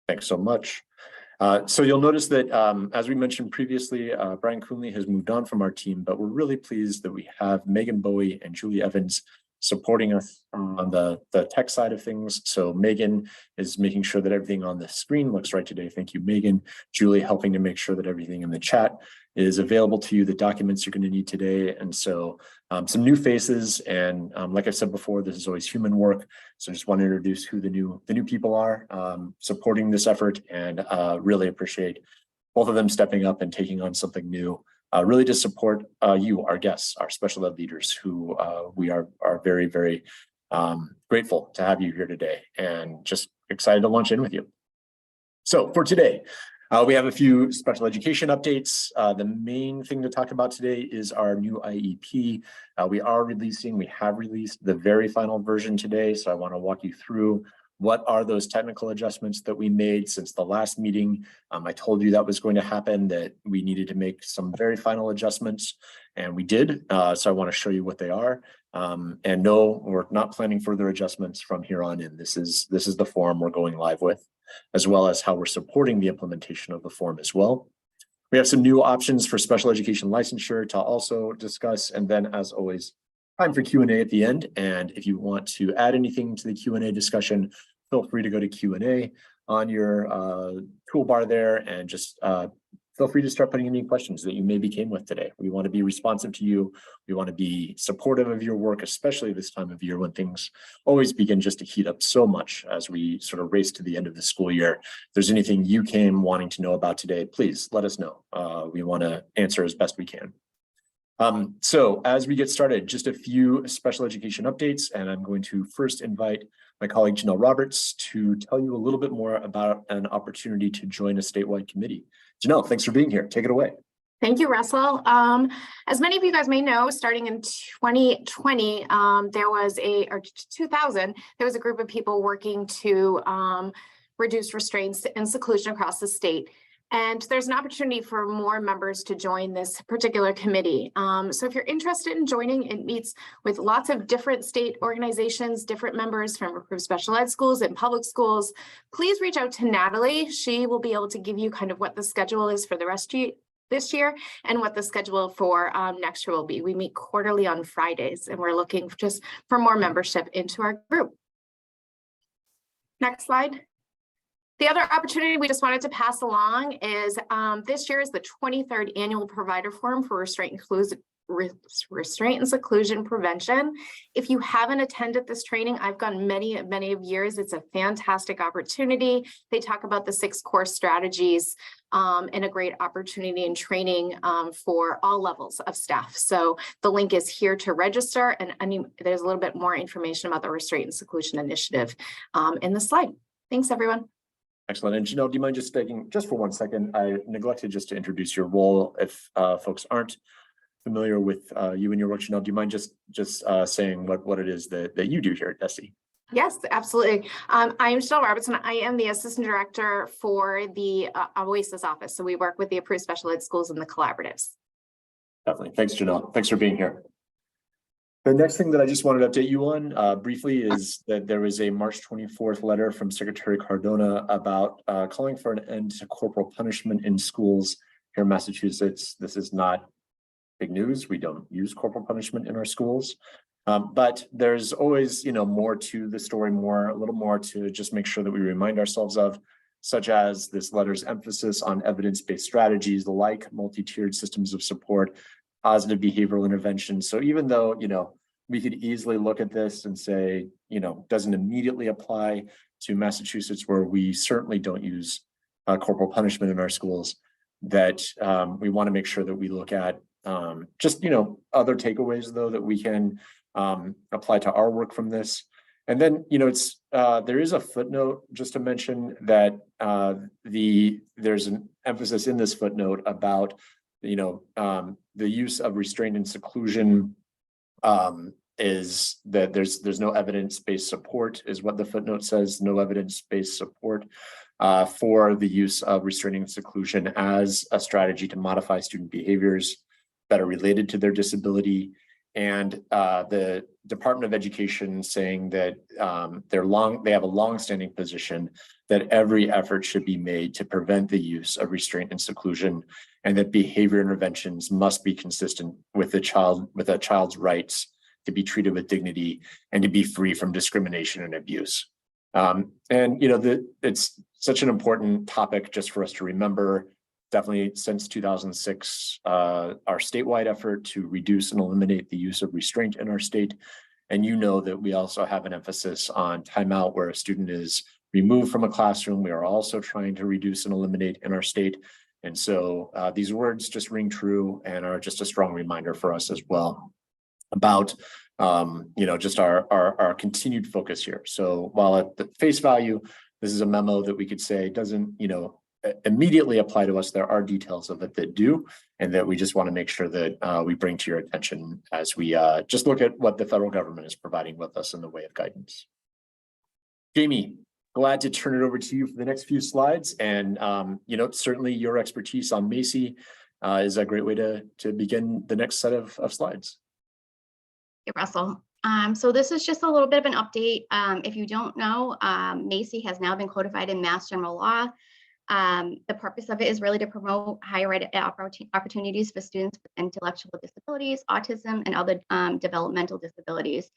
Thanks so much. So you'll notice that, as we mentioned previously, Brian Coonley has moved on from our team, but we're really pleased that we have Megan Bowie and Julie Evans supporting us on the tech side of things. So Megan is making sure that everything on the screen looks right today. Thank you, Megan. Julie helping to make sure that everything in the chat is available to you, the documents you're going to need today. And so some new faces. And like I said before, this is always human work. So I just want to introduce who the new people are supporting this effort, and really appreciate both of them stepping up and taking on something new. Really to support you, our guests, our special ed leaders, who we are very, very grateful to have you here today, and just excited to launch in with you. So for today, we have a few special education updates. The main thing to talk about today is our new IEP. We have released the very final version today, so I want to walk you through what are those technical adjustments that we made since the last meeting. I told you that was going to happen, that we needed to make some very final adjustments, and we did. So I want to show you what they are. And no, we're not planning further adjustments from here on in. This is the form we're going live with, as well as how we're supporting the implementation of the form as well. We have some new options for special education licensure to also discuss, and then, as always, time for Q&A at the end. And if you want to add anything to the Q&A discussion, feel free to go to Q&A on your toolbar there, and just feel free to start putting any questions that you maybe came with today. We want to be responsive to you. We want to be supportive of your work, especially this time of year when things always begin just to heat up so much as we sort of race to the end of the school year. If there's anything you came wanting to know about today, please let us know. We want to answer as best we can. So as we get started, just a few special education updates, and I'm going to first invite my colleague Janelle Roberts to tell you a little bit more about an opportunity to join a statewide committee. Janelle, thanks for being here. Take it away. Thank you, Russell. As many of you guys may know, starting in 2020, or 2000, there was a group of people working to reduce restraints and seclusion across the state. And there's an opportunity for more members to join this particular committee. So if you're interested in joining, it meets with lots of different state organizations, different members from approved special ed schools and public schools. Please reach out to Natalie. She will be able to give you kind of what the schedule is for the rest of this year and what the schedule for next year will be. We meet quarterly on Fridays, and we're looking just for more membership into our group. Next slide. The other opportunity we just wanted to pass along is this year is the 23rd annual provider forum for restraint and seclusion prevention. If you haven't attended this training, I've gone many of years. It's a fantastic opportunity. They talk about the 6 core strategies and a great opportunity and training for all levels of staff. So the link is here to register, and there's a little bit more information about the restraint and seclusion initiative in the slide. Thanks, everyone. Excellent. And Janelle, do you mind just taking just for 1 second? I neglected just to introduce your role. If folks aren't familiar with you and your work, Janelle, do you mind just saying what it is that you do here at DESE? Yes, absolutely. I am Janelle Robertson. I am the assistant director for the OSEP office. So we work with the approved special ed schools and the collaboratives. Definitely. Thanks, Janelle. Thanks for being here. The next thing that I just wanted to update you on briefly is that there was a March 24th letter from Secretary Cardona about calling for an end to corporal punishment in schools here in Massachusetts. This is not big news. We don't use corporal punishment in our schools, but there's always, more to the story, a little more to just make sure that we remind ourselves of, such as this letter's emphasis on evidence-based strategies like multi-tiered systems of support, positive behavioral intervention. So even though, we could easily look at this and say, doesn't immediately apply to Massachusetts, where we certainly don't use corporal punishment in our schools, that we want to make sure that we look at just, other takeaways, though, that we can apply to our work from this. And then, there is a footnote just to mention that there's an emphasis in this footnote about the use of restraint and seclusion is that there's no evidence-based support, is what the footnote says. No evidence-based support for the use of restraining and seclusion as a strategy to modify student behaviors that are related to their disability. and the Department of Education saying that they have a long-standing position that every effort should be made to prevent the use of restraint and seclusion, and that behavior interventions must be consistent with a child's rights to be treated with dignity and to be free from discrimination and abuse. And it's such an important topic just for us to remember. Definitely since 2006, our statewide effort to reduce and eliminate the use of restraint in our state. And that we also have an emphasis on timeout where a student is removed from a classroom. We are also trying to reduce and eliminate in our state. And so these words just ring true and are just a strong reminder for us as well about just our continued focus here. So while at the face value, this is a memo that we could say doesn't immediately apply to us, there are details of it that do, and that we just want to make sure that we bring to your attention as we just look at what the federal government is providing with us in the way of guidance. Jamie, glad to turn it over to you for the next few slides. And certainly your expertise on Macy is a great way to begin the next set of slides. Hey, Russell. So this is just a little bit of an update. If you don't know, Macy has now been codified in Mass General Law. The purpose of it is really to promote higher ed opportunities for students with intellectual disabilities, autism, and other developmental disabilities.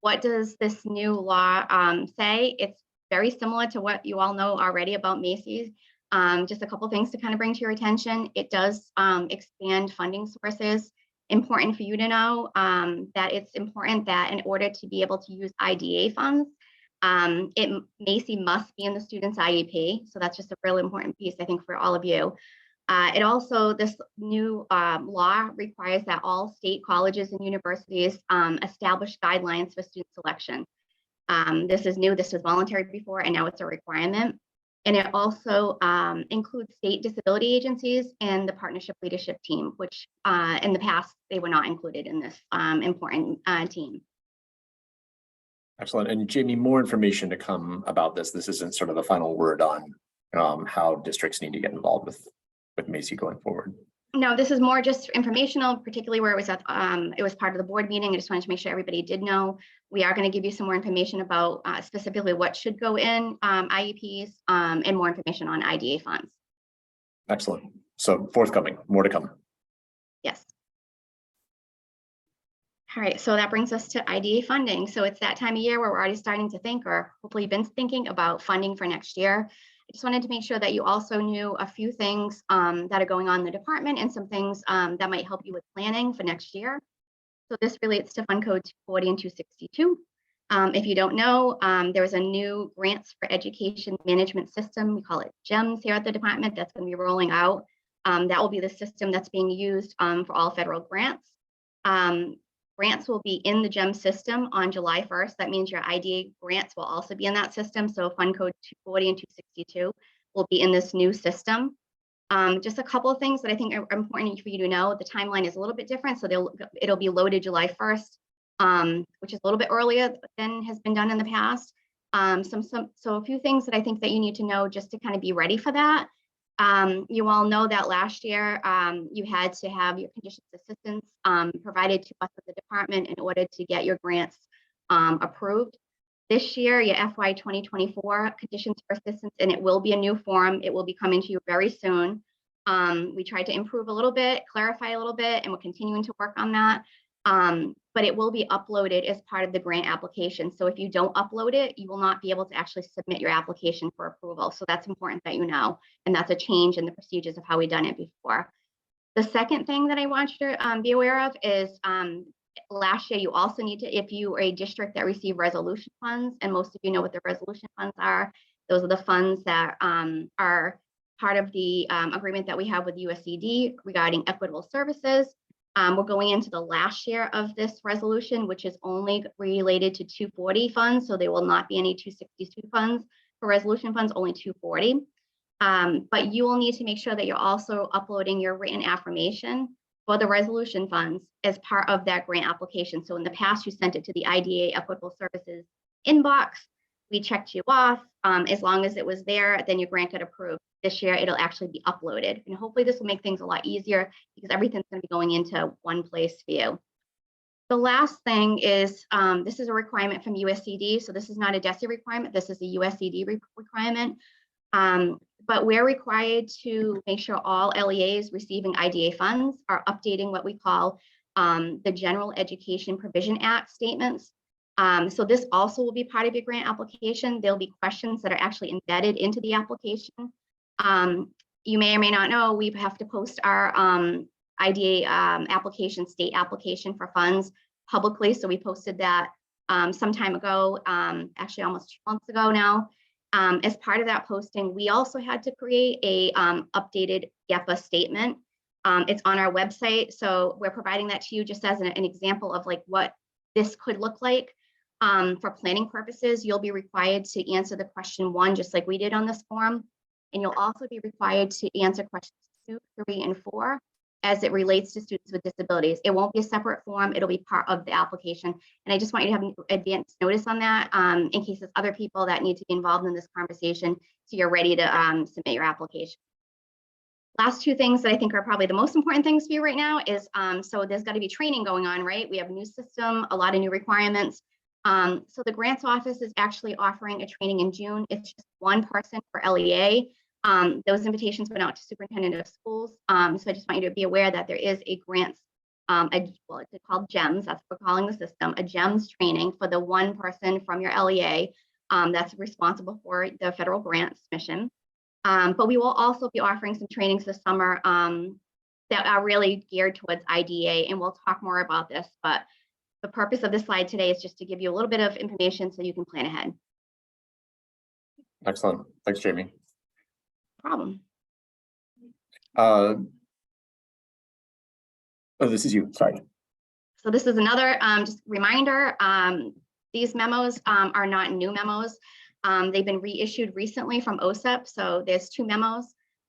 What does this new law say? It's very similar to what you all know already about Macy's. Just a couple things to kind of bring to your attention. It does expand funding sources. Important for you to know that it's important that in order to be able to use IDA funds, Macy must be in the student's IEP. So that's just a really important piece, I think, for all of you. It also, this new law requires that all state colleges and universities establish guidelines for student selection. This is new, this was voluntary before, and now it's a requirement. And it also includes state disability agencies and the partnership leadership team, which in the past, they were not included in this important team. Excellent. And Jamie, more information to come about this. This isn't sort of the final word on how districts need to get involved with Macy going forward. No, this is more just informational, particularly where it was it was part of the board meeting. I just wanted to make sure everybody did know. We are going to give you some more information about specifically what should go in IEPs and more information on IDA funds. Excellent. So forthcoming, more to come. Yes. All right, so that brings us to IDA funding. So it's that time of year where we're already starting to think, or hopefully been thinking about funding for next year. I just wanted to make sure that you also knew a few things that are going on in the department and some things that might help you with planning for next year. So this relates to Fund Code 240 and 262. If you don't know, there's a new grants for education management system. We call it GEMS here at the department that's going to be rolling out. That will be the system that's being used for all federal grants. Grants will be in the GEMS system on July 1st. That means your IDA grants will also be in that system. So Fund Code 240 and 262 will be in this new system. Just a couple of things that I think are important for you to know. The timeline is a little bit different. So it'll be loaded July 1st, which is a little bit earlier than has been done in the past. So a few things that I think that you need to know just to kind of be ready for that. You all know that last year you had to have your conditions assistance provided to us at the department in order to get your grants approved. This year, your FY 2024 conditions for assistance, and it will be a new form. It will be coming to you very soon. We tried to improve a little bit, clarify a little bit, and we're continuing to work on that. But it will be uploaded as part of the grant application. So if you don't upload it, you will not be able to actually submit your application for approval. So that's important that you know, and that's a change in the procedures of how we've done it before. The second thing that I want you to be aware of is last year you also need to, if you are a district that receive resolution funds, and most of you know what the resolution funds are, those are the funds that are part of the agreement that we have with USCD regarding equitable services. We're going into the last year of this resolution, which is only related to 240 funds. So there will not be any 262 funds for resolution funds, only 240. But you will need to make sure that you're also uploading your written affirmation for the resolution funds as part of that grant application. So in the past, you sent it to the IDA Equitable Services inbox. We checked you off. As long as it was there, then your grant got approved. This year, it'll actually be uploaded. And hopefully this will make things a lot easier because everything's going to be going into one place for you. The last thing is, this is a requirement from USCD. So this is not a DESE requirement. This is a USCD requirement. But we're required to make sure all LEAs receiving IDA funds are updating what we call the General Education Provision Act statements. So this also will be part of your grant application. There'll be questions that are actually embedded into the application. You may or may not know, we have to post our IDA application, state application for funds publicly. So we posted that some time ago, actually almost 2 months ago now. As part of that posting, we also had to create a updated GEPA statement. It's on our website. So we're providing that to you just as an example of like what this could look like. For planning purposes, you'll be required to answer the question 1, just like we did on this form. And you'll also be required to answer questions 2, 3, and 4 as it relates to students with disabilities. It won't be a separate form. It'll be part of the application. And I just want you to have an advance notice on that in case there's other people that need to be involved in this conversation so you're ready to submit your application. Last 2 things that I think are probably the most important things for you right now is, so there's got to be training going on, right? We have a new system, a lot of new requirements. So the grants office is actually offering a training in June. It's just 1 person per LEA. Those invitations went out to superintendent of schools. So I just want you to be aware that there is a grants, well, it's called GEMS, that's what we're calling the system, a GEMS training for the 1 person from your LEA that's responsible for the federal grant submission. But we will also be offering some trainings this summer that are really geared towards IDA, and we'll talk more about this. But the purpose of this slide today is just to give you a little bit of information so you can plan ahead. Excellent. Thanks, Jamie. No problem. Oh, this is you. Sorry. So this is another just reminder. These memos are not new memos. They've been reissued recently from OSEP. So there's 2 memos.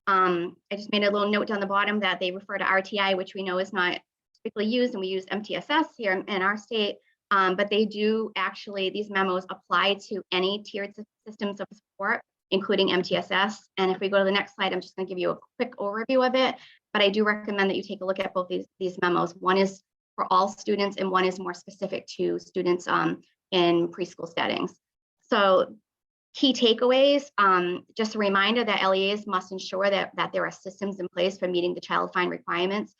I just made a little note down the bottom that they refer to RTI, which we know is not typically used, and we use MTSS here in our state. But they do actually, these memos apply to any tiered systems of support, including MTSS. And if we go to the next slide, I'm just going to give you a quick overview of it. But I do recommend that you take a look at both these memos. One is for all students, and one is more specific to students in preschool settings. So key takeaways, just a reminder that LEAs must ensure that there are systems in place for meeting the child find requirements.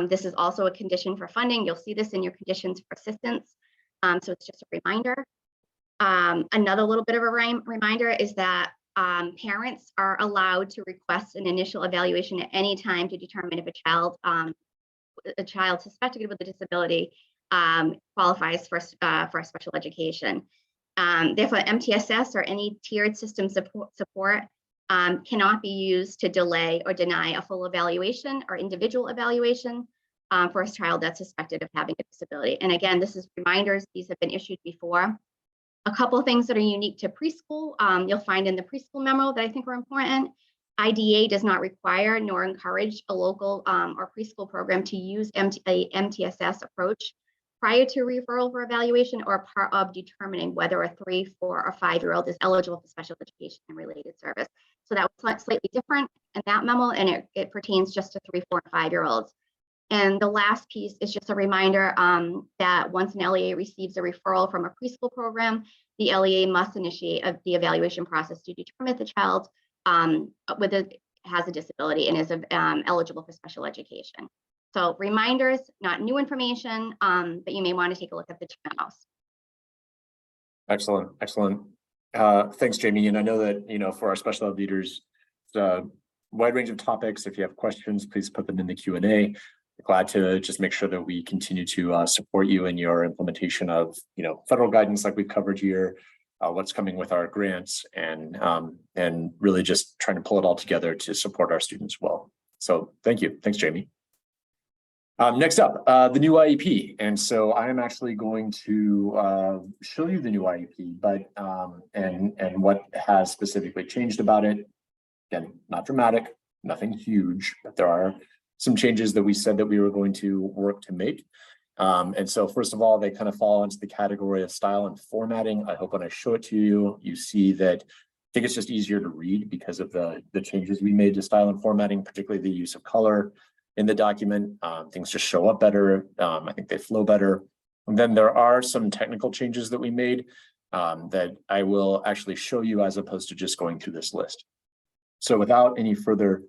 This is also a condition for funding. You'll see this in your conditions for assistance. So it's just a reminder. Another little bit of a reminder is that parents are allowed to request an initial evaluation at any time to determine if a child suspected with a disability qualifies for special education. Therefore, MTSS or any tiered system support cannot be used to delay or deny a full evaluation or individual evaluation for a child that's suspected of having a disability. And again, this is reminders. These have been issued before. A couple of things that are unique to preschool, you'll find in the preschool memo that I think are important. IDA does not require nor encourage a local or preschool program to use a MTSS approach prior to referral for evaluation or part of determining whether a 3, 4, or 5-year-old is eligible for special education and related service. So that was slightly different in that memo, and it pertains just to 3, 4, and 5-year-olds. And the last piece is just a reminder that once an LEA receives a referral from a preschool program, the LEA must initiate the evaluation process to determine if the child has a disability and is eligible for special education. So reminders, not new information, but you may want to take a look at the 2 memos. Excellent. Excellent. Thanks, Jamie. And I know that, for our special ed leaders, it's a wide range of topics. If you have questions, please put them in the Q&A. Glad to just make sure that we continue to support you in your implementation of, federal guidance like we've covered here, what's coming with our grants, and really just trying to pull it all together to support our students well. So thank you. Thanks, Jamie. Next up, the new IEP. And so I am actually going to show you the new IEP, but and what has specifically changed about it. Again, not dramatic, nothing huge, but there are some changes that we said that we were going to work to make. And so first of all, they kind of fall into the category of style and formatting. I hope when I show it to you, you see that I think it's just easier to read because of the changes we made to style and formatting, particularly the use of color in the document. Things just show up better. I think they flow better. And then there are some technical changes that we made that I will actually show you as opposed to just going through this list. So without any further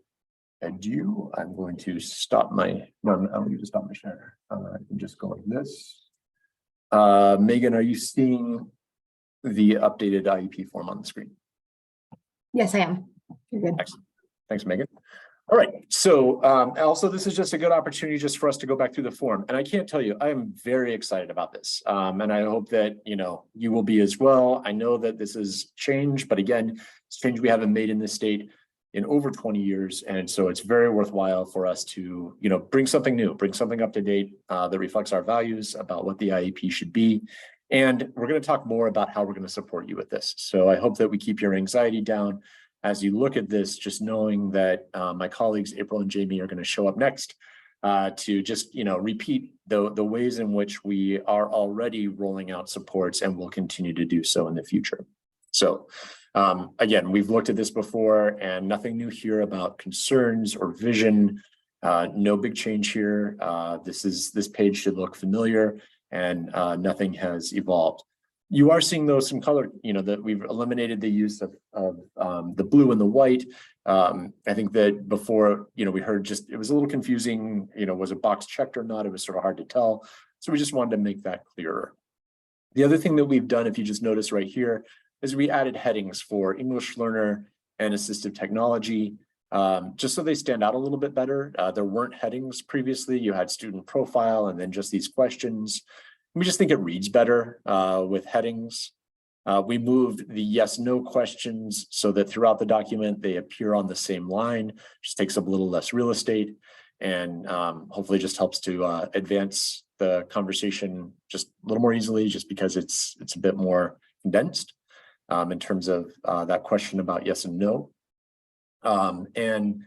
ado, I'm going to stop my, no, I need to stop my share. I can just go like this. Megan, are you seeing the updated IEP form on the screen? Yes, I am. You're good. Excellent. Thanks, Megan. All right. So also, this is just a good opportunity just for us to go back through the form. And I can't tell you, I am very excited about this. And I hope that, you will be as well. I know that this is change, but again, it's change we haven't made in this state in over 20 years. And so it's very worthwhile for us to, bring something new, bring something up to date that reflects our values about what the IEP should be. And we're going to talk more about how we're going to support you with this. So I hope that we keep your anxiety down as you look at this, just knowing that my colleagues, April and Jamie, are going to show up next to just, repeat the ways in which we are already rolling out supports and will continue to do so in the future. So again, we've looked at this before and nothing new here about concerns or vision. No big change here. This page should look familiar and nothing has evolved. You are seeing though some color, that we've eliminated the use of the blue and the white. I think that before, we heard it was a little confusing, was a box checked or not? It was sort of hard to tell. So we just wanted to make that clearer. The other thing that we've done, if you just notice right here, is we added headings for English learner and assistive technology, just so they stand out a little bit better. There weren't headings previously. You had student profile and then just these questions. We just think it reads better with headings. We moved the yes/no questions so that throughout the document, they appear on the same line, just takes up a little less real estate and hopefully just helps to advance the conversation just a little more easily, just because it's a bit more condensed in terms of that question about yes and no. Again,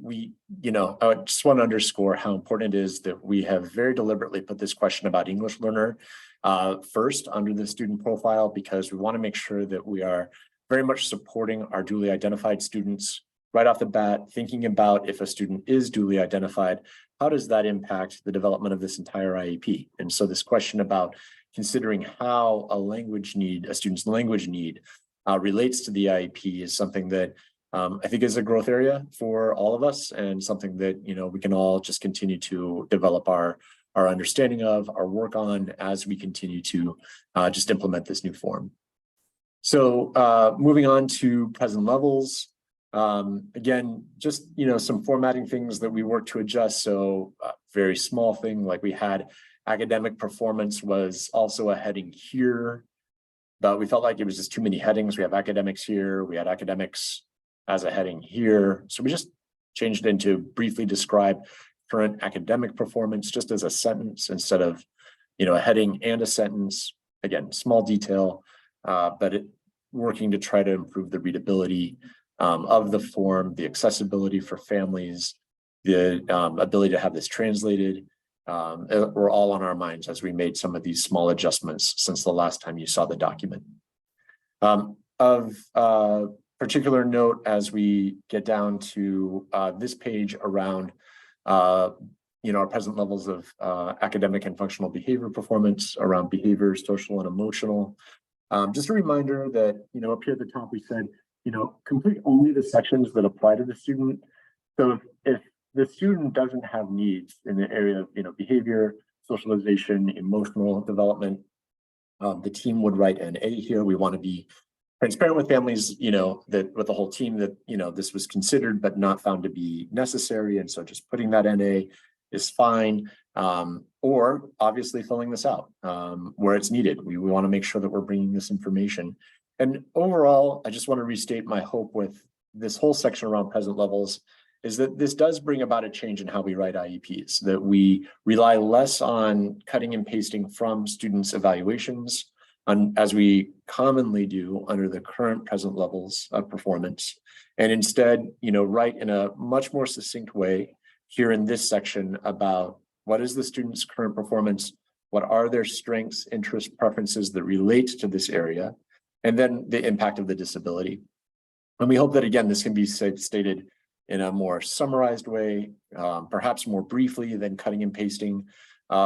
I just want to underscore how important it is that we have very deliberately put this question about English learner first under the student profile, because we want to make sure that we are very much supporting our duly identified students right off the bat, thinking about if a student is duly identified, how does that impact the development of this entire IEP? And so this question about considering how a student's language need relates to the IEP is something that I think is a growth area for all of us, and something that, we can all just continue to develop our understanding of, our work on as we continue to just implement this new form. So moving on to present levels. Again, just, some formatting things that we worked to adjust. So very small thing, like we had academic performance was also a heading here, but we felt like it was just too many headings. We have academics here, we had academics as a heading here. So we just changed it into briefly describe current academic performance, just as a sentence instead of, a heading and a sentence. Again, small detail, but working to try to improve the readability of the form, the accessibility for families, the ability to have this translated. We're all on our minds as we made some of these small adjustments since the last time you saw the document. Of particular note, as we get down to this page around our present levels of academic and functional behavior performance around behavior, social and emotional. Just a reminder that, up here at the top, we said, complete only the sections that apply to the student. So if the student doesn't have needs in the area of, behavior, socialization, emotional development, the team would write an A here. We want to be transparent with families, that with the whole team that, this was considered but not found to be necessary. And so just putting that NA is fine. Or obviously filling this out where it's needed. We want to make sure that we're bringing this information. And overall, I just want to restate my hope with this whole section around present levels is that this does bring about a change in how we write IEPs, that we rely less on cutting and pasting from students' evaluations, as we commonly do under the current present levels of performance, and instead, write in a much more succinct way here in this section about what is the student's current performance, what are their strengths, interests, preferences that relate to this area, and then the impact of the disability. And we hope that, again, this can be stated in a more summarized way, perhaps more briefly than cutting and pasting,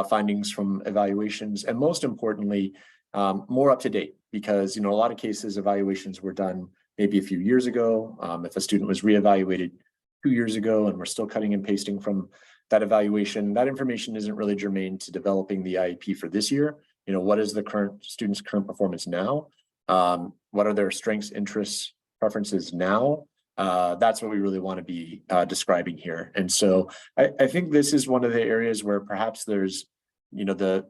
findings from evaluations, and most importantly, more up to date, because, you know, a lot of cases evaluations were done maybe a few years ago. If a student was reevaluated 2 years ago and we're still cutting and pasting from that evaluation, that information isn't really germane to developing the IEP for this year. You know, what is the current student's current performance now? What are their strengths, interests, preferences now? That's what we really want to be describing here. And so I think this is one of the areas where perhaps there's, you know,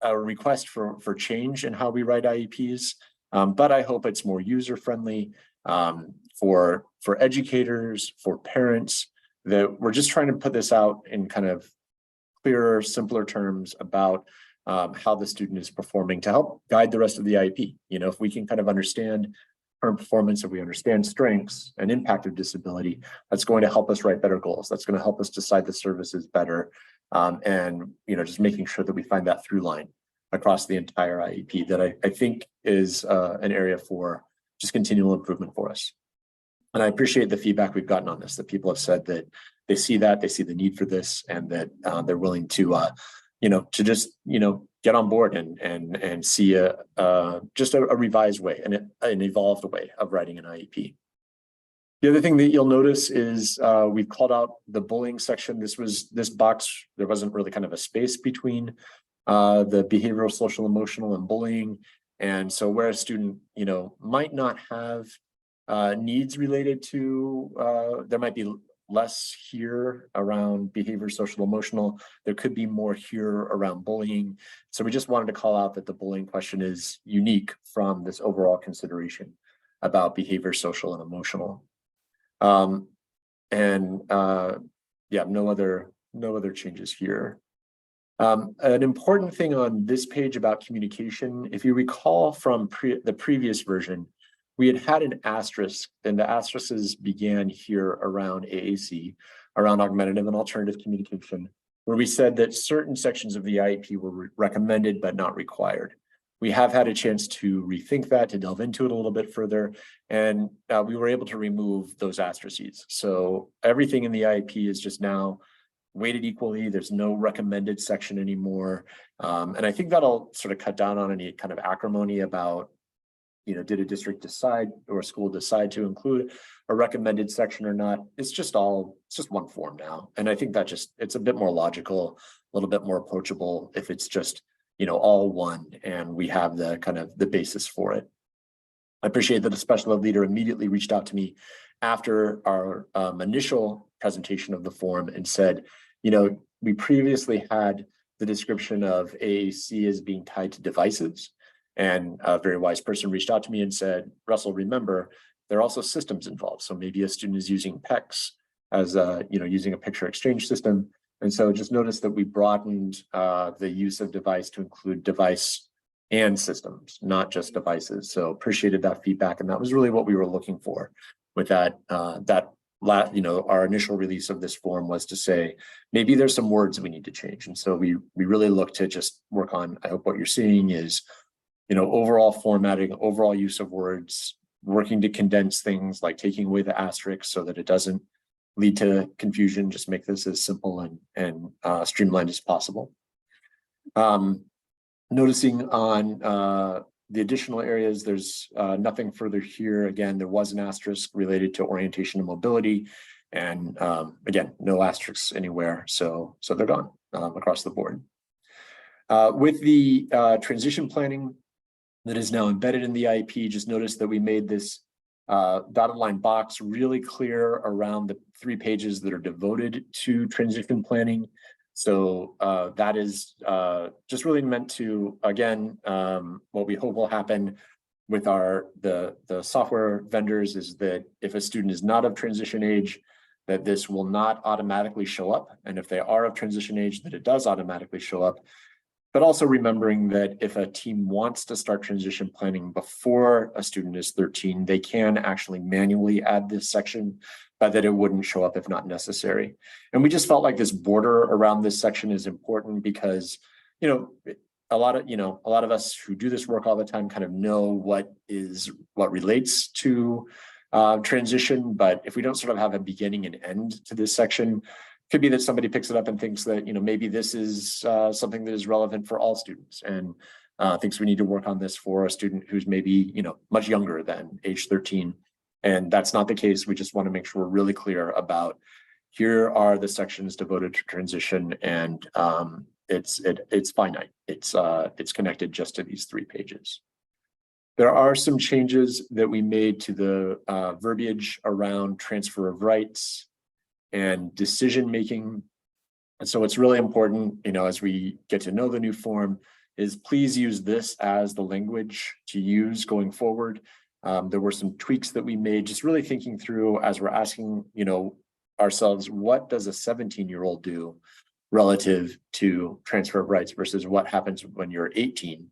a request for change in how we write IEPs, but I hope it's more user-friendly for educators, for parents, that we're just trying to put this out in kind of clearer, simpler terms about how the student is performing to help guide the rest of the IEP. You know, if we can kind of understand current performance, if we understand strengths and impact of disability, that's going to help us write better goals. That's going to help us decide the services better. And, you know, just making sure that we find that through line across the entire IEP that I think is an area for just continual improvement for us. And I appreciate the feedback we've gotten on this, that people have said that they see the need for this, and that they're willing to, you know, to just, you know, get on board and see just a revised way and an evolved way of writing an IEP. The other thing that you'll notice is we've called out the bullying section. This box, there wasn't really kind of a space between the behavioral, social, emotional, and bullying. And so where a student, you know, might not have needs related to, there might be less here around behavior, social, emotional. There could be more here around bullying. So we just wanted to call out that the bullying question is unique from this overall consideration about behavior, social, and emotional. Yeah, no other changes here. An important thing on this page about communication, if you recall from the previous version, we had an asterisk, and the asterisks began here around AAC, around augmentative and alternative communication, where we said that certain sections of the IEP were recommended but not required. We have had a chance to rethink that, to delve into it a little bit further, and we were able to remove those asterisks. So everything in the IEP is just now weighted equally. There's no recommended section anymore. And I think that'll sort of cut down on any kind of acrimony about, you know, did a district decide or a school decide to include a recommended section or not? It's just one form now. And I think that it's a bit more logical, a little bit more approachable if it's just, you know, all one and we have the kind of the basis for it. I appreciate that a special ed leader immediately reached out to me after our initial presentation of the form and said, you know, we previously had the description of AAC as being tied to devices. And a very wise person reached out to me and said, Russell, remember, there are also systems involved. So maybe a student is using PECs as you know, using a picture exchange system. And so just notice that we broadened the use of device to include device and systems, not just devices. So appreciated that feedback. And that was really what we were looking for with that, you know, our initial release of this form was to say, maybe there's some words we need to change. And so we really look to just work on, I hope what you're seeing is, you know, overall formatting, overall use of words, working to condense things like taking away the asterisk so that it doesn't lead to confusion, just make this as simple and streamlined as possible. Noticing on the additional areas, there's nothing further here. Again, there was an asterisk related to orientation and mobility. And again, no asterisks anywhere. So they're gone across the board. With the transition planning that is now embedded in the IEP, just notice that we made this dotted line box really clear around the 3 pages that are devoted to transition planning. So that is just really meant to, again, what we hope will happen with the software vendors is that if a student is not of transition age, that this will not automatically show up. And if they are of transition age, that it does automatically show up. But also remembering that if a team wants to start transition planning before a student is 13, they can actually manually add this section, but that it wouldn't show up if not necessary. And we just felt like this border around this section is important because, you know, a lot of us who do this work all the time kind of know what relates to transition, but if we don't sort of have a beginning and end to this section, Could be that somebody picks it up and thinks that, maybe this is something that is relevant for all students and thinks we need to work on this for a student who's maybe, much younger than age 13. And that's not the case. We just want to make sure we're really clear about here are the sections devoted to transition, and it's finite. It's connected just to these 3 pages. There are some changes that we made to the verbiage around transfer of rights and decision making. And so it's really important, as we get to know the new form, is please use this as the language to use going forward. There were some tweaks that we made, just really thinking through as we're asking, ourselves, what does a 17-year-old do relative to transfer of rights versus what happens when you're 18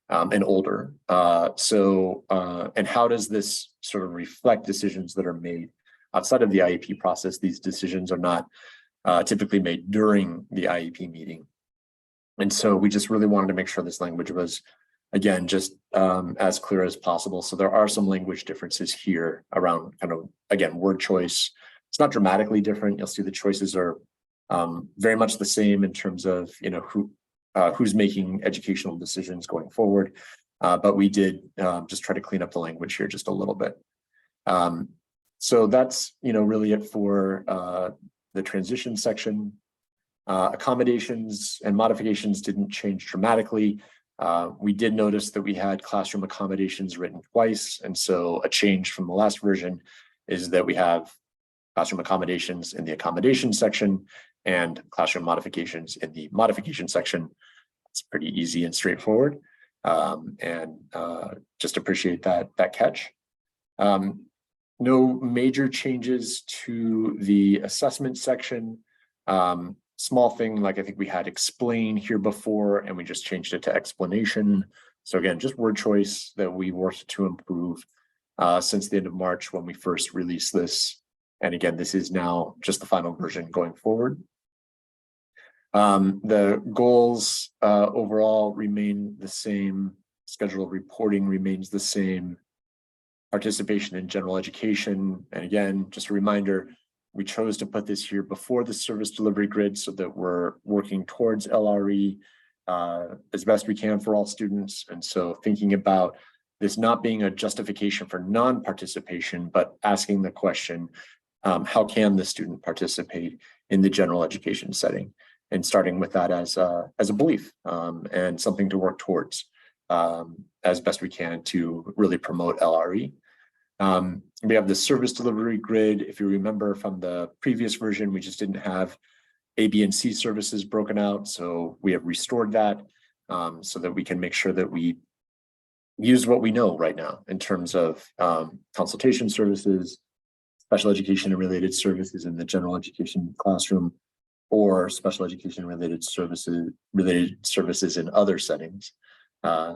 and older? And how does this sort of reflect decisions that are made outside of the IEP process? These decisions are not typically made during the IEP meeting. And so we just really wanted to make sure this language was, again, just as clear as possible. So there are some language differences here around kind of, again, word choice. It's not dramatically different. You'll see the choices are very much the same in terms of, who's making educational decisions going forward. But we did just try to clean up the language here just a little bit. So that's, really it for the transition section. Accommodations and modifications didn't change dramatically. We did notice that we had classroom accommodations written twice. And so a change from the last version is that we have classroom accommodations in the accommodation section and classroom modifications in the modification section. It's pretty easy and straightforward. Just appreciate that catch. No major changes to the assessment section. Small thing, like I think we had explain here before, and we just changed it to explanation. So again, just word choice that we worked to improve since the end of March when we first released this. And again, this is now just the final version going forward. The goals overall remain the same. Schedule of reporting remains the same. Participation in general education. And again, just a reminder, we chose to put this here before the service delivery grid so that we're working towards LRE as best we can for all students. And so thinking about this not being a justification for non-participation, but asking the question, how can the student participate in the general education setting? And starting with that as a belief and something to work towards as best we can to really promote LRE. We have the service delivery grid. If you remember from the previous version, we just didn't have A, B, and C services broken out. So we have restored that so that we can make sure that we use what we know right now in terms of consultation services, special education and related services in the general education classroom, or special education related services in other settings.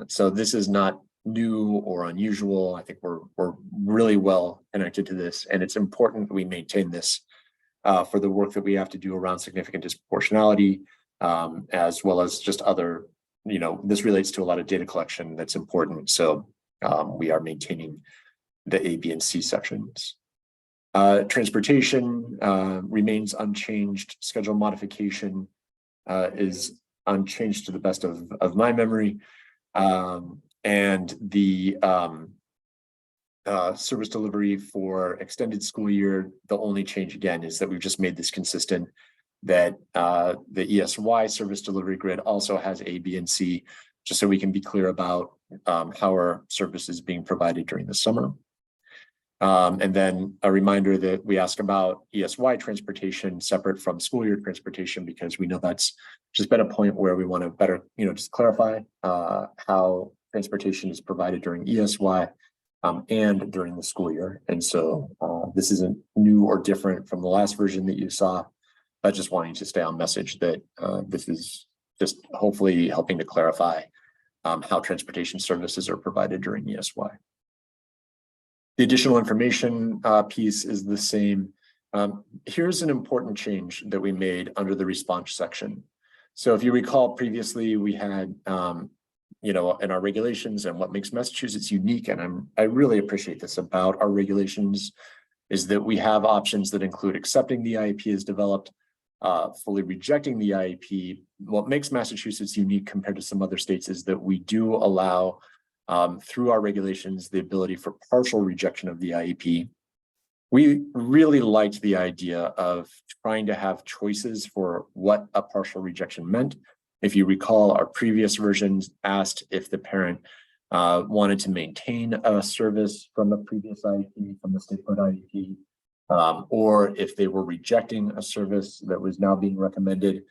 So this is not new or unusual. I think we're really well connected to this, and it's important that we maintain this for the work that we have to do around significant disproportionality, as well as just other, this relates to a lot of data collection that's important. So we are maintaining the A, B, and C sections. Transportation remains unchanged. Schedule modification is unchanged to the best of my memory. And the service delivery for extended school year, the only change again is that we've just made this consistent that the ESY service delivery grid also has A, B, and C, just so we can be clear about how our service is being provided during the summer. And then a reminder that we ask about ESY transportation separate from school year transportation, because we know that's just been a point where we want to better, just clarify how transportation is provided during ESY and during the school year. And so this isn't new or different from the last version that you saw. I just wanting to stay on message that this is just hopefully helping to clarify how transportation services are provided during ESY. The additional information piece is the same. Here's an important change that we made under the response section. So if you recall previously, we had, in our regulations and what makes Massachusetts unique, and I really appreciate this about our regulations, is that we have options that include accepting the IEP as developed, fully rejecting the IEP. What makes Massachusetts unique compared to some other states is that we do allow, through our regulations, the ability for partial rejection of the IEP. We really liked the idea of trying to have choices for what a partial rejection meant. If you recall, our previous versions asked if the parent wanted to maintain a service from a previous IEP, from the state-put IEP, or if they were rejecting a service that was now being recommended.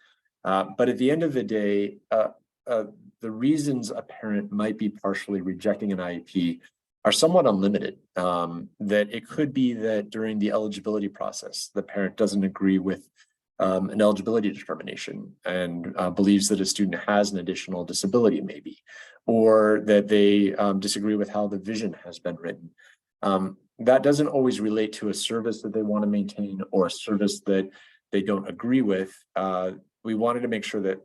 But at the end of the day, the reasons a parent might be partially rejecting an IEP are somewhat unlimited. That it could be that during the eligibility process, the parent doesn't agree with an eligibility determination and believes that a student has an additional disability maybe, or that they disagree with how the vision has been written. That doesn't always relate to a service that they want to maintain or a service that they don't agree with. We wanted to make sure that,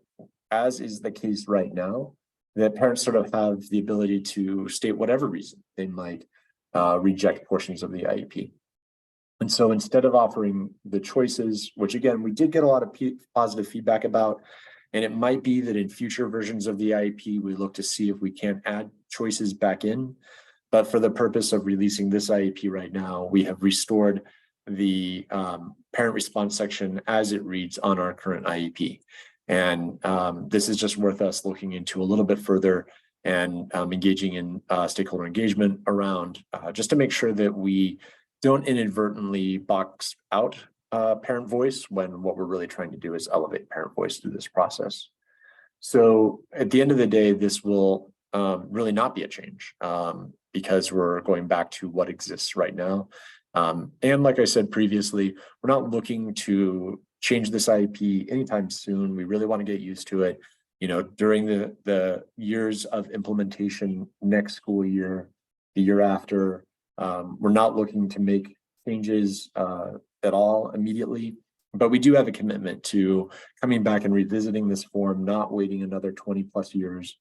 as is the case right now, that parents sort of have the ability to state whatever reason they might reject portions of the IEP. And so instead of offering the choices, which again, we did get a lot of positive feedback about, and it might be that in future versions of the IEP, we look to see if we can't add choices back in. But for the purpose of releasing this IEP right now, we have restored the parent response section as it reads on our current IEP. And this is just worth us looking into a little bit further and engaging in stakeholder engagement around just to make sure that we don't inadvertently box out parent voice when what we're really trying to do is elevate parent voice through this process. So at the end of the day, this will really not be a change because we're going back to what exists right now. And like I said previously, we're not looking to change this IEP anytime soon. We really want to get used to it. You know, during the years of implementation next school year, the year after, we're not looking to make changes at all immediately, but we do have a commitment to coming back and revisiting this form, not waiting another 20 plus years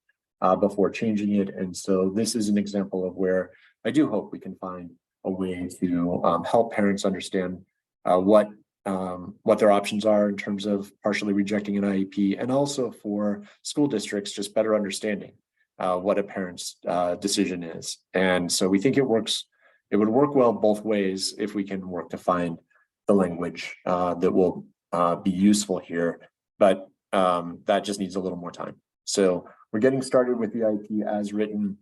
before changing it. And so this is an example of where I do hope we can find a way to help parents understand what their options are in terms of partially rejecting an IEP, and also for school districts just better understanding what a parent's decision is. And so we think it works. It would work well both ways if we can work to find the language that will be useful here, but that just needs a little more time. So we're getting started with the IEP as written,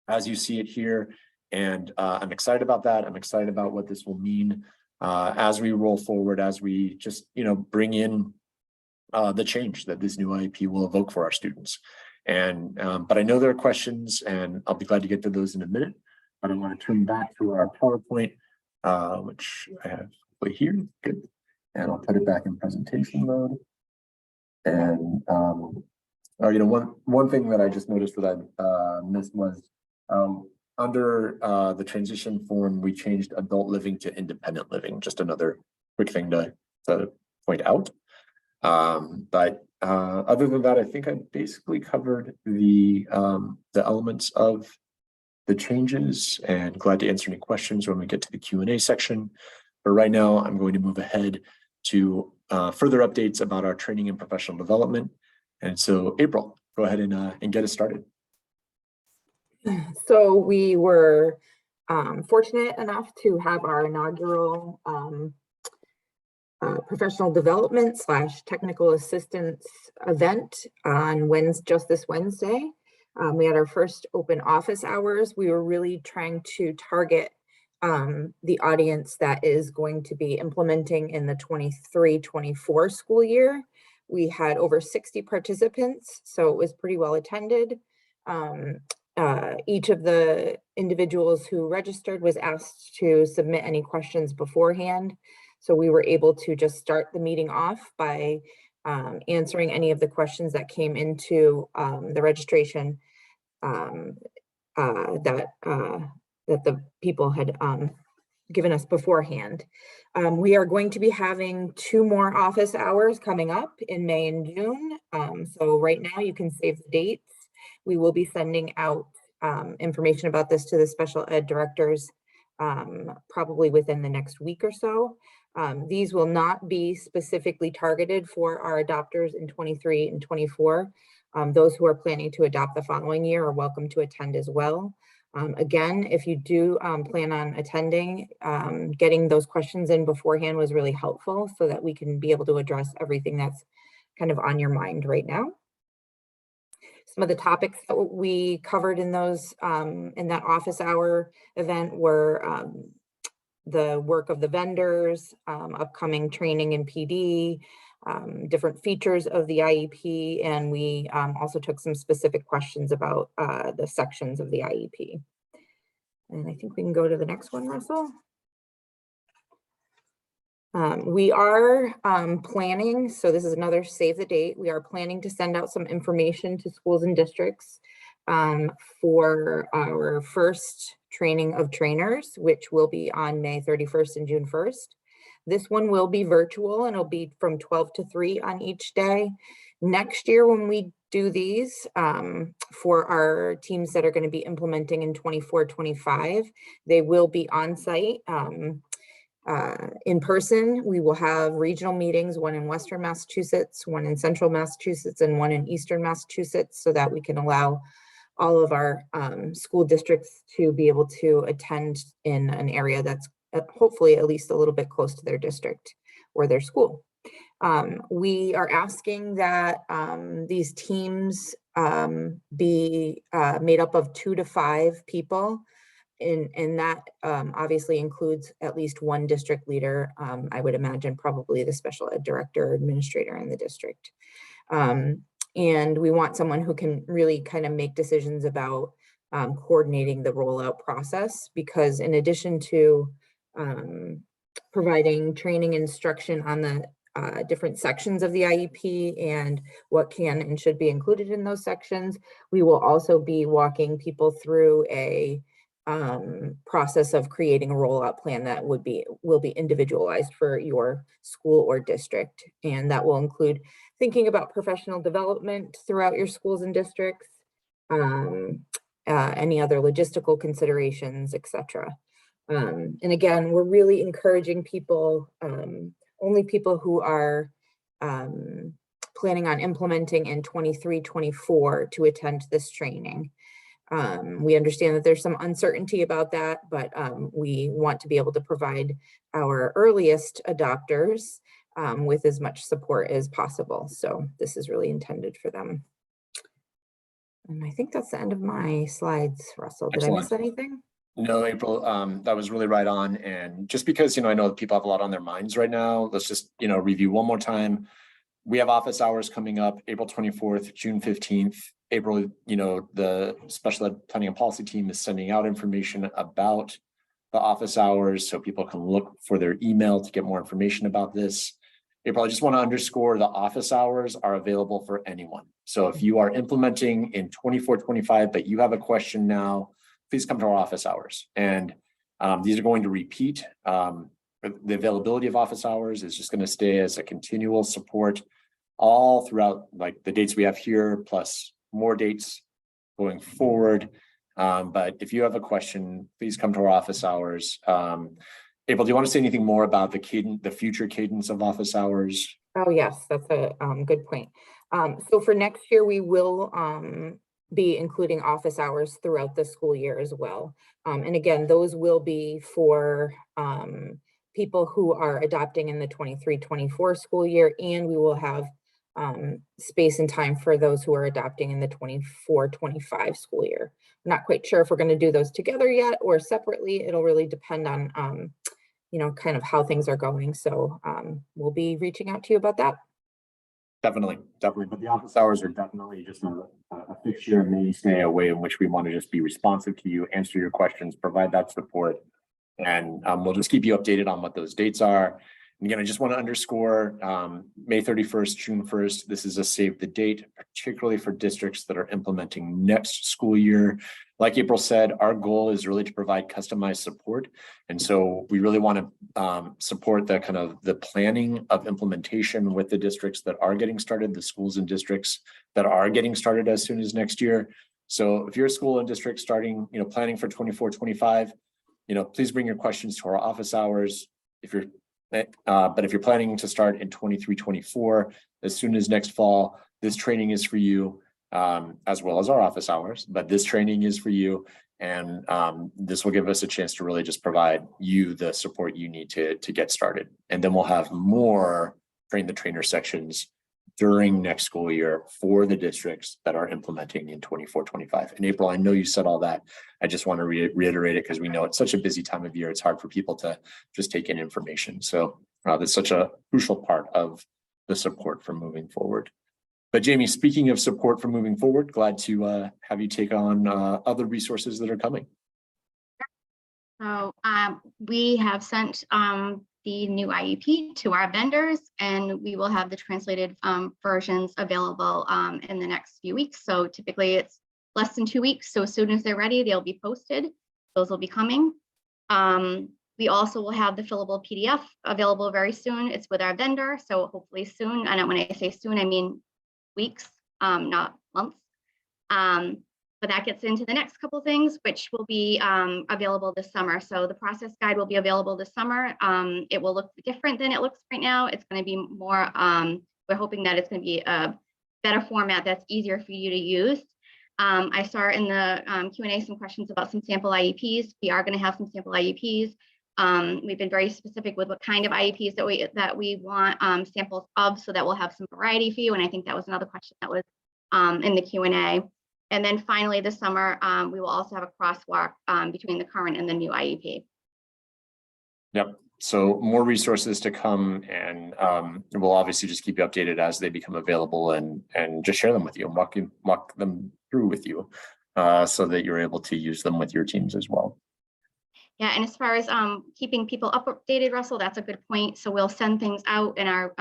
as you see it here, and I'm excited about that. I'm excited about what this will mean as we roll forward, as we just, you know, bring in the change that this new IEP will evoke for our students. And but I know there are questions, and I'll be glad to get to those in a minute. But I want to turn back to our PowerPoint, which I have right here. Good, and I'll put it back in presentation mode. And you know, one thing that I just noticed that I missed was under the transition form, we changed adult living to independent living. Just another quick thing to point out. But other than that, I think I basically covered the elements of the changes, and glad to answer any questions when we get to the Q&A section. But right now, I'm going to move ahead to further updates about our training and professional development. And so, April, go ahead and get us started. So we were fortunate enough to have our inaugural professional development / technical assistance event on just this Wednesday. We had our first open office hours. We were really trying to target the audience that is going to be implementing in the 23-24 school year. We had over 60 participants, so it was pretty well attended. Each of the individuals who registered was asked to submit any questions beforehand. So we were able to just start the meeting off by answering any of the questions that came into the registration that the people had given us beforehand. We are going to be having 2 more office hours coming up in May and June. So right now you can save the dates. We will be sending out information about this to the special ed directors probably within the next week or so. These will not be specifically targeted for our adopters in 23 and 24. Those who are planning to adopt the following year are welcome to attend as well. Again, if you do plan on attending, getting those questions in beforehand was really helpful so that we can be able to address everything that's kind of on your mind right now. Some of the topics that we covered in those in that office hour event were the work of the vendors, upcoming training in PD, different features of the IEP, and we also took some specific questions about the sections of the IEP. And I think we can go to the next one, Russell. We are planning, so this is another save the date. We are planning to send out some information to schools and districts for our first training of trainers, which will be on May 31st and June 1st. This one will be virtual and it'll be from 12 to 3 on each day. Next year when we do these for our teams that are going to be implementing in 24-25, they will be on site. In person, we will have regional meetings, one in Western Massachusetts, one in Central Massachusetts, and one in Eastern Massachusetts, so that we can allow all of our school districts to be able to attend in an area that's hopefully at least a little bit close to their district or their school. We are asking that these teams be made up of 2 to 5 people. And that obviously includes at least one district leader. I would imagine probably the special ed director or administrator in the district. And we want someone who can really kind of make decisions about coordinating the rollout process, because in addition to providing training instruction on the different sections of the IEP and what can and should be included in those sections, we will also be walking people through a process of creating a rollout plan that will be individualized for your school or district. And that will include thinking about professional development throughout your schools and districts, any other logistical considerations, etc. And again, we're really encouraging people, only people who are planning on implementing in 23-24 to attend this training. We understand that there's some uncertainty about that, but we want to be able to provide our earliest adopters with as much support as possible. So this is really intended for them. And I think that's the end of my slides, Russell. Did Excellent. I miss anything? No, April, that was really right on. And just because, I know that people have a lot on their minds right now, let's just, review one more time. We have office hours coming up April 24th, June 15th. April, the special ed planning and policy team is sending out information about the office hours so people can look for their email to get more information about this. April, I just want to underscore the office hours are available for anyone. So if you are implementing in 24-25, but you have a question now, please come to our office hours. And these are going to repeat. The availability of office hours is just going to stay as a continual support all throughout, like the dates we have here, plus more dates going forward. But if you have a question, please come to our office hours. April, do you want to say anything more about the future cadence of office hours? Oh, yes, that's a good point. So for next year, we will be including office hours throughout the school year as well. And again, those will be for people who are adopting in the 23-24 school year, and we will have space and time for those who are adopting in the 24-25 school year. I'm not quite sure if we're going to do those together yet or separately. It'll really depend on, kind of how things are going. So we'll be reaching out to you about that. Definitely. But the office hours are definitely just a fixture and mainstay, a way in which we want to just be responsive to you, answer your questions, provide that support. And we'll just keep you updated on what those dates are. And again, I just want to underscore May 31st, June 1st. This is a save the date, particularly for districts that are implementing next school year. Like April said, our goal is really to provide customized support. And so we really want to support the kind of the planning of implementation with the districts that are getting started, the schools and districts that are getting started as soon as next year. So if you're a school and district starting, planning for 24-25, please bring your questions to our office hours. But if you're planning to start in 23-24, as soon as next fall, this training is for you, as well as our office hours, but this training is for you. And this will give us a chance to really just provide you the support you need to get started. And then we'll have more train the trainer sections during next school year for the districts that are implementing in 24-25. And April, I know you said all that. I just want to reiterate it because we know it's such a busy time of year. It's hard for people to just take in information. So that's such a crucial part of the support for moving forward. But Jamie, speaking of support for moving forward, glad to have you take on other resources that are coming. So we have sent the new IEP to our vendors, and we will have the translated versions available in the next few weeks. So typically it's less than 2 weeks. So as soon as they're ready, they'll be posted. Those will be coming. We also will have the fillable PDF available very soon. It's with our vendor, so hopefully soon. And when I say soon, I mean weeks, not months. But that gets into the next couple of things, which will be available this summer. So the process guide will be available this summer. It will look different than it looks right now. It's going to be more, we're hoping that it's going to be a better format that's easier for you to use. I saw in the Q&A some questions about some sample IEPs. We are going to have some sample IEPs. We've been very specific with what kind of IEPs that we want samples of, so that we'll have some variety for you. And I think that was another question that was in the Q&A. And then finally this summer, we will also have a crosswalk between the current and the new IEP. Yep. So more resources to come, and we'll obviously just keep you updated as they become available, and just share them with you and walk them through with you so that you're able to use them with your teams as well. Yeah, and as far as keeping people updated, Russell, that's a good point. So we'll send things out in our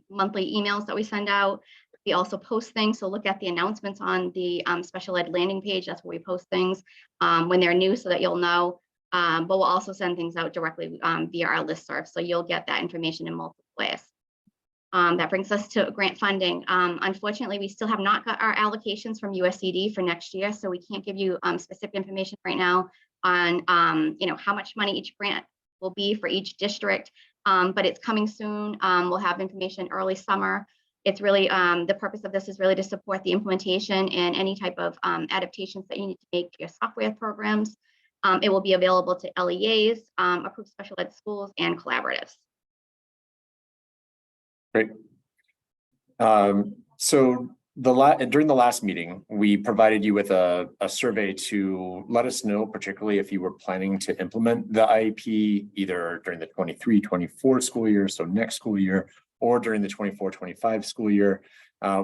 monthly emails that we send out. We also post things, so look at the announcements on the special ed landing page. That's where we post things when they're new, so that you'll know. But we'll also send things out directly via our listserv, so you'll get that information in multiple ways. That brings us to grant funding. Unfortunately, we still have not got our allocations from USCD for next year, so we can't give you specific information right now on how much money each grant will be for each district, but it's coming soon. We'll have information early summer. It's really the purpose of this is really to support the implementation and any type of adaptations that you need to make to your software programs. It will be available to LEAs, approved special ed schools, and collaboratives. Great. So during the last meeting, we provided you with a survey to let us know, particularly if you were planning to implement the IEP either during the 23-24 school year, so next school year, or during the 24-25 school year.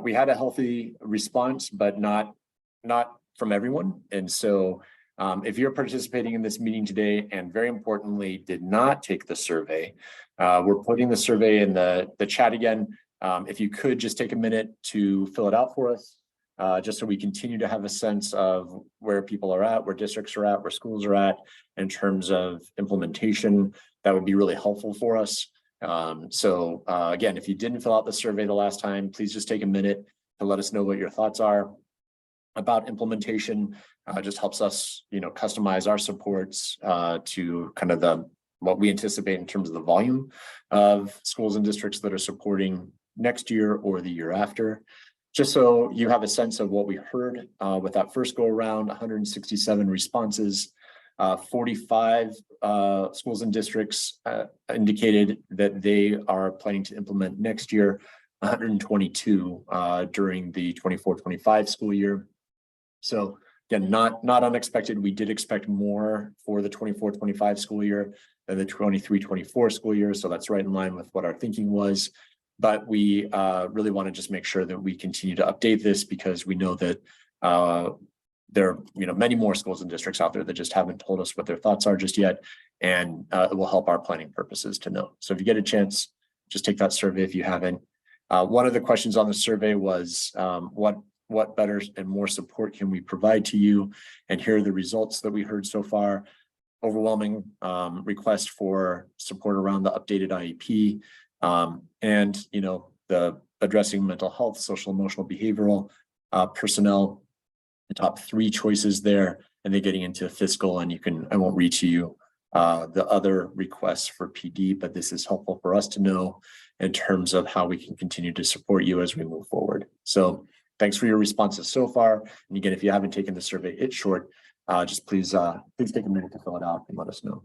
We had a healthy response, but not from everyone. And so if you're participating in this meeting today and very importantly did not take the survey, we're putting the survey in the chat again. If you could just take a minute to fill it out for us, just so we continue to have a sense of where people are at, where districts are at, where schools are at in terms of implementation, that would be really helpful for us. So again, if you didn't fill out the survey the last time, please just take a minute to let us know what your thoughts are about implementation. Just helps us, customize our supports to kind of what we anticipate in terms of the volume of schools and districts that are supporting next year or the year after. Just so you have a sense of what we heard with that first go around, 167 responses. 45 schools and districts indicated that they are planning to implement next year, 122 during the 24-25 school year. So again, not unexpected. We did expect more for the 24-25 school year than the 23-24 school year. So that's right in line with what our thinking was. But we really want to just make sure that we continue to update this, because we know that there are many more schools and districts out there that just haven't told us what their thoughts are just yet, and it will help our planning purposes to know. So if you get a chance, just take that survey if you haven't. One of the questions on the survey was what better and more support can we provide to you? And here are the results that we heard so far. Overwhelming request for support around the updated IEP, and the addressing mental health, social, emotional, behavioral, personnel. The top 3 choices there, and then getting into fiscal, and I won't read to you the other requests for PD, but this is helpful for us to know in terms of how we can continue to support you as we move forward. So thanks for your responses so far. And again, if you haven't taken the survey, it's short. Just please take a minute to fill it out and let us know.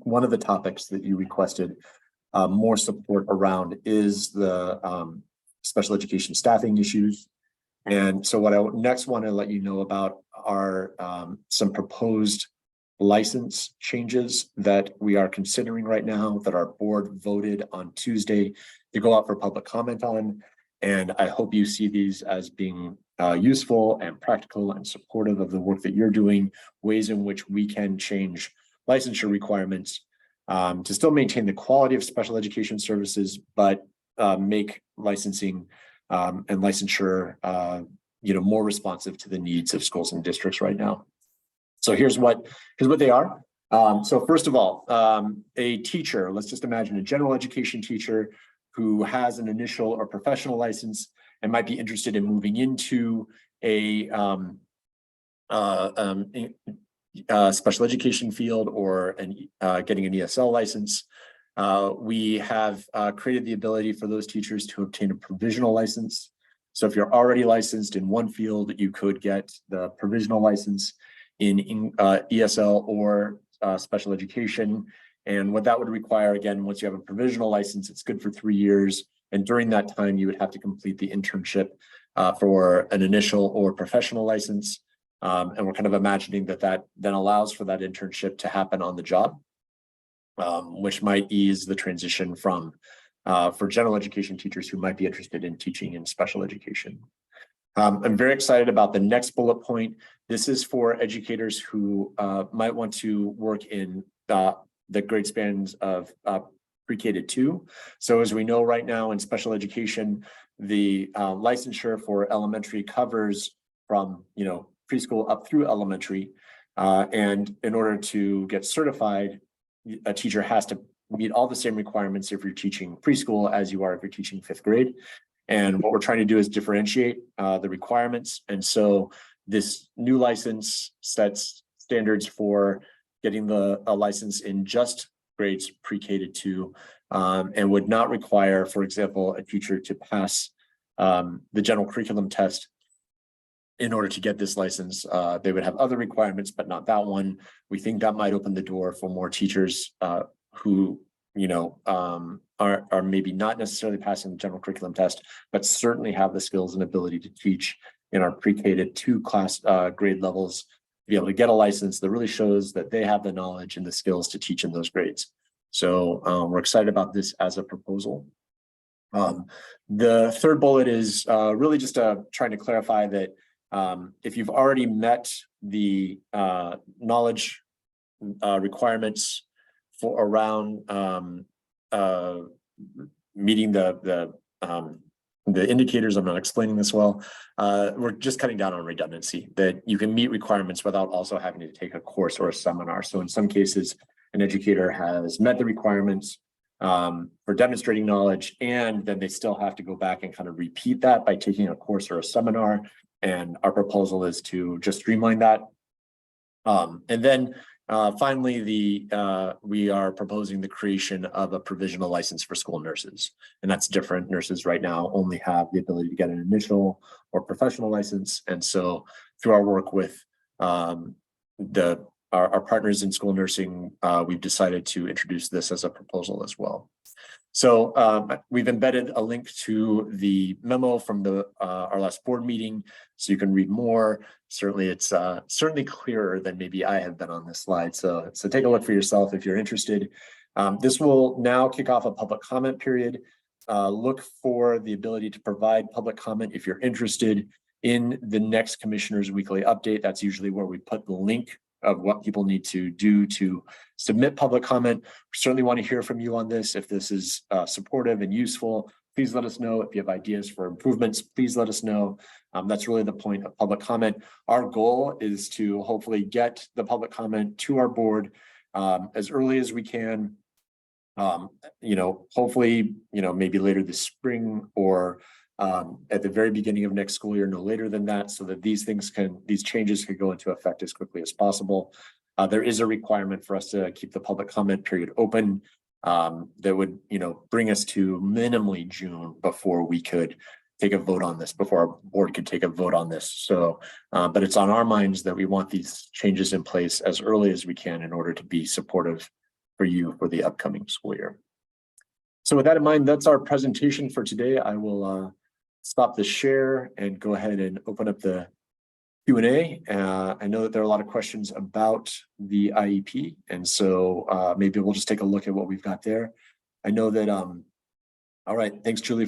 One of the topics that you requested more support around is the special education staffing issues. And so what I next want to let you know about are some proposed license changes that we are considering right now that our board voted on Tuesday to go out for public comment on. And I hope you see these as being useful and practical and supportive of the work that you're doing, ways in which we can change licensure requirements to still maintain the quality of special education services, but make licensing and licensure more responsive to the needs of schools and districts right now. So here's what they are. So first of all, a teacher, let's just imagine a general education teacher who has an initial or professional license and might be interested in moving into a special education field or getting an ESL license. We have created the ability for those teachers to obtain a provisional license. So if you're already licensed in one field, you could get the provisional license in ESL or special education. And what that would require, again, once you have a provisional license, it's good for 3 years. And during that time, you would have to complete the internship for an initial or professional license. And we're kind of imagining that then allows for that internship to happen on the job, which might ease the transition from for general education teachers who might be interested in teaching in special education. I'm very excited about the next bullet point. This is for educators who might want to work in the grade spans of pre-K to 2. So as we know right now in special education, the licensure for elementary covers from preschool up through elementary. And in order to get certified, a teacher has to meet all the same requirements if you're teaching preschool as you are if you're teaching 5th grade. And what we're trying to do is differentiate the requirements. And so this new license sets standards for getting a license in just grades pre-K to 2 and would not require, for example, a teacher to pass the general curriculum test in order to get this license. They would have other requirements, but not that one. We think that might open the door for more teachers who are maybe not necessarily passing the general curriculum test, but certainly have the skills and ability to teach in our pre-K to 2 class grade levels, to be able to get a license that really shows that they have the knowledge and the skills to teach in those grades. So we're excited about this as a proposal. The third bullet is really just trying to clarify that if you've already met the knowledge requirements for around meeting the indicators, I'm not explaining this well, we're just cutting down on redundancy, that you can meet requirements without also having to take a course or a seminar. So in some cases, an educator has met the requirements for demonstrating knowledge, and then they still have to go back and kind of repeat that by taking a course or a seminar. And our proposal is to just streamline that. And then finally, we are proposing the creation of a provisional license for school nurses. And that's different. Nurses right now only have the ability to get an initial or professional license. And so through our work with our partners in school nursing, we've decided to introduce this as a proposal as well. So we've embedded a link to the memo from our last board meeting, so you can read more. Certainly, it's certainly clearer than maybe I have been on this slide. So take a look for yourself if you're interested. This will now kick off a public comment period. Look for the ability to provide public comment if you're interested in the next Commissioner's Weekly Update. That's usually where we put the link of what people need to do to submit public comment. We certainly want to hear from you on this. If this is supportive and useful, please let us know. If you have ideas for improvements, please let us know. That's really the point of public comment. Our goal is to hopefully get the public comment to our board as early as we can. Hopefully, maybe later this spring or at the very beginning of next school year, no later than that, so that these changes can go into effect as quickly as possible. There is a requirement for us to keep the public comment period open. That would, bring us to minimally June before we could take a vote on this, before our board could take a vote on this. So, but it's on our minds that we want these changes in place as early as we can in order to be supportive for you for the upcoming school year. So with that in mind, that's our presentation for today. I will stop the share and go ahead and open up the Q&A. I know that there are a lot of questions about the IEP, and so maybe we'll just take a look at what we've got there. I know that, all right, thanks, Julie,